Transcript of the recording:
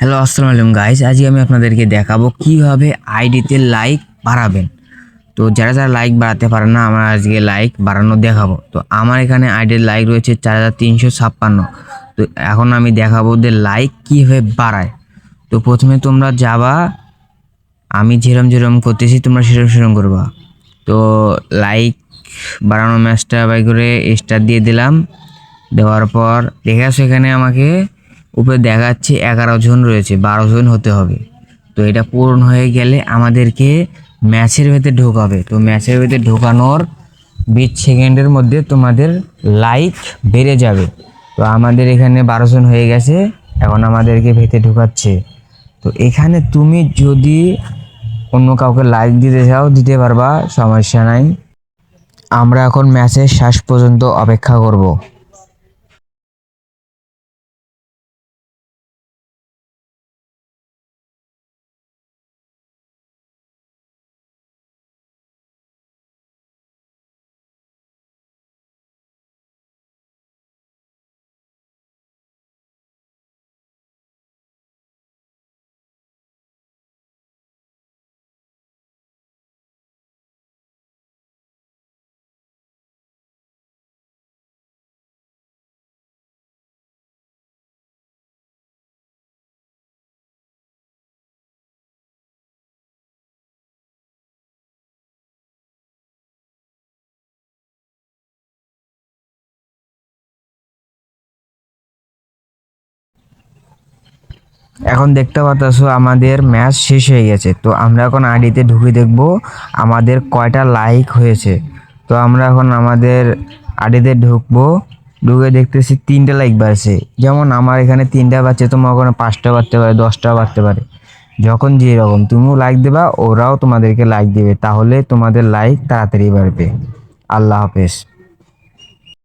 Hello, আসসালামু আলাইকুম guys. আজকে আমি আপনাদেরকে দেখাবো কিভাবে আইডিতে লাইক বাড়াবেন। তো যারা যারা লাইক বাড়াতে পারেন না, আমরা আজকে লাইক বাড়ানো দেখাবো। তো আমার এখানে আইডির লাইক রয়েছে 4356। তো এখন আমি দেখাবো যে লাইক কীভাবে বাড়ায়। তো প্রথমে তোমরা যাবা, আমি যেরম যেরম করতেছি তোমরা সেরম সেরম করবা। তো লাইক বাড়ানো ম্যাচটা বাই করে স্টার দিয়ে দিলাম। দেওয়ার পর দেখে আসো, এখানে আমাকে উপরে দেখাচ্ছে 11 জন রয়েছে, 12 জন হতে হবে। তো এটা পূরণ হয়ে গেলে আমাদেরকে ম্যাচের ভেতরে ঢোকাবে। তো ম্যাচের ভেতরে ঢোকানোর 20 সেকেন্ডের মধ্যে তোমাদের লাইক বেড়ে যাবে। তো আমাদের এখানে 12 জন হয়ে গেছে, এখন আমাদেরকে ভেতরে ঢোকাচ্ছে। তো এখানে তুমি যদি অন্য কাউকে লাইক দিতে চাও দিতে পারবা, সমস্যা নাই। আমরা এখন ম্যাচের শেষ পর্যন্ত অপেক্ষা করব। এখন দেখতে পাচ্ছো আমাদের ম্যাচ শেষ হয়ে গেছে। তো আমরা এখন আইডিতে ঢুকে দেখব আমাদের কয়টা লাইক হয়েছে। তো আমরা এখন আমাদের আইডিতে ঢুকবো, ঢুকে দেখতেছি 3টা লাইক বাড়ছে। যেমন আমার এখানে 3টা বাড়ছে, তোমার ওখানে 5টা বাড়তে পারে, 10টা বাড়তে পারে। যখন যেরকম তুমিও লাইক দেবা, ওরাও তোমাদেরকে লাইক দেবে, তাহলে তোমাদের লাইক তাড়াতাড়ি বাড়বে। আল্লাহ হাফেজ।